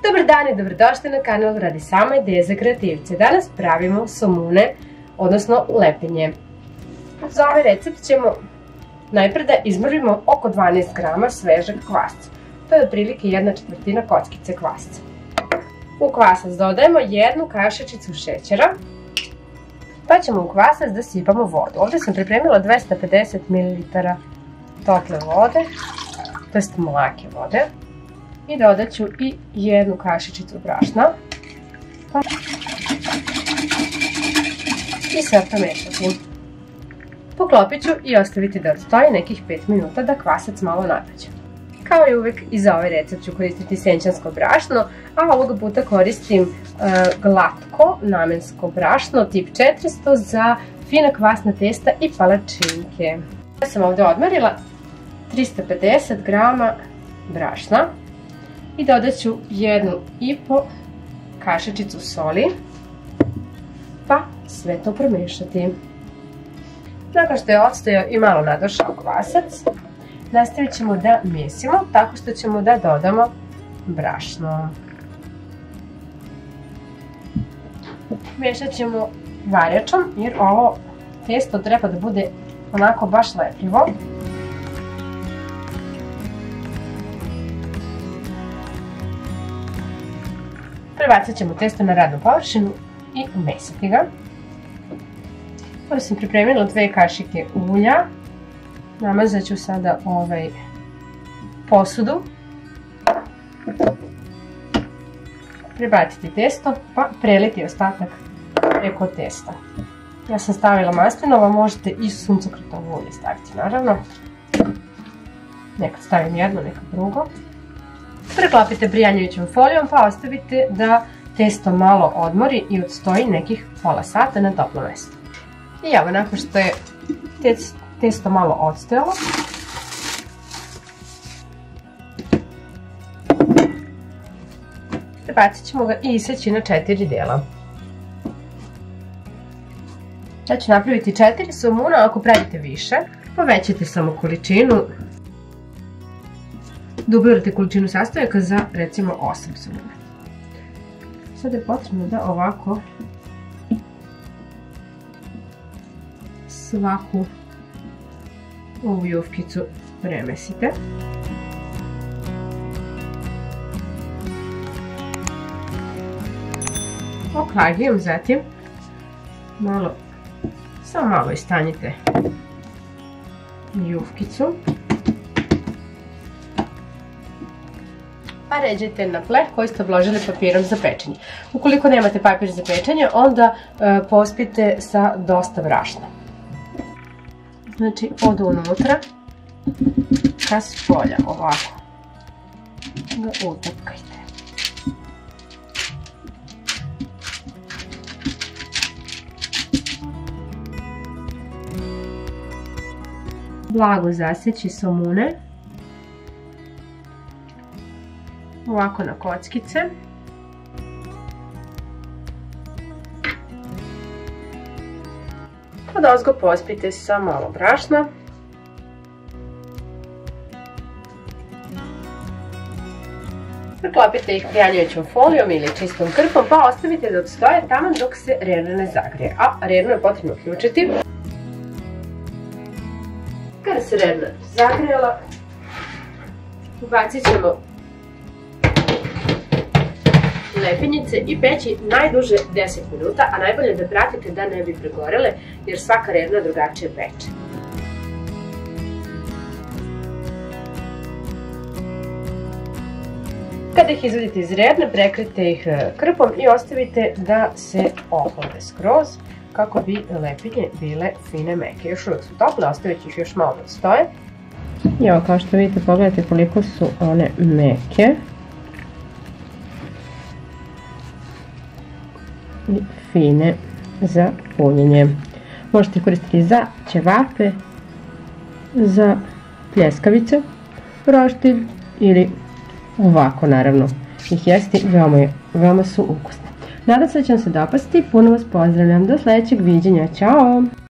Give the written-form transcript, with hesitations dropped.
Dobar dan i dobrodošli na kanal Radi sama ideje za kreativce. Danas pravimo somune, odnosno lepenje. Za ovaj recept ćemo najpre da izmrvimo oko 12 grama svežeg kvasca. To je otprilike 1/4 kockice kvasca. U kvasac dodajemo 1 kašičicu šećera, pa ćemo u kvasac da sipamo vodu. Ovdje sam pripremila 250 ml tople vode, to jest mlake vode. I dodat ću i 1 kašičicu brašna. I sve pomešati. Poklopit ću i ostaviti da odstoji nekih 5 minuta da kvasac malo nadođe. Kao i uvek i za ovaj recept ću koristiti senčansko brašno, a ovog puta koristim glatko namensko brašno tip 400 za fina kvasna testa i palačinke. Ja sam ovdje odmerila 350 grama brašna. I dodat ću 1,5 kašičicu soli, pa sve to promešati. Nakon što je odstojao i malo nadošao kvasac, nastavit ćemo da mesimo tako što ćemo da dodamo brašno. Mešat ćemo varjačom jer ovo testo treba da bude onako baš lepljivo. Prebacit ćemo testo na radnu površinu i umesiti ga. Ovdje sam pripremila 2 kašike ulja. Namazat ću sada posudu. Prebaciti testo pa preliti ostatak preko testa. Ja sam stavila maslinovo, možete i suncokretovo ulje staviti naravno. Nekad stavim jedno, nekad drugo. Preklopite prijanjujućom folijom pa ostavite da testo malo odmori i odstoji nekih pola sata na toplom mjestu. I evo, nakon što je testo malo odstojalo, prebacit ćemo ga i iseći na 4 dela. Ja ću napraviti 4 somuna, ako pravite više, povećajte samo količinu. Dublirate količinu sastojaka za recimo 8 somuna. Sada je potrebno da ovako svaku ovu jufkicu premesite. Oklagijom zatim samo malo istanjite jufkicu. Pa ređajte na pleh koji ste obložili papirom za pečenje. Ukoliko nemate papir za pečenje, onda pospite sa dosta brašna. Znači, od unutra ka spolja, ovako ga utapkajte. Blago zaseći somune. Ovako na kockice. Odozgo pospite sa malo brašna. Preklopite ih prijanjujućom folijom ili čistom krpom pa ostavite da odstoje taman dok se rerna ne zagrije. A rernu je potrebno uključiti. Kada se rerna zagrijala, ubacit ćemo lepenjice i peći najduže 10 minuta, a najbolje da pratite da ne bi pregorele, jer svaka rerna drugačije peče. Kada ih izvadite iz rerne, prekrijte ih krpom i ostavite da se ohlade skroz, kako bi lepenje bile fine meke. Još uvijek su tople, ostavit ću ih još malo da stoje. I evo, kao što vidite, pogledajte koliko su one meke. I fine za punjenje. Možete koristiti za ćevape, za pljeskavice, roštilj ili ovako naravno ih jesti, veoma su ukusne. Nadam se da će vam se dopasti, puno vas pozdravljam, do sljedećeg viđenja, ćao!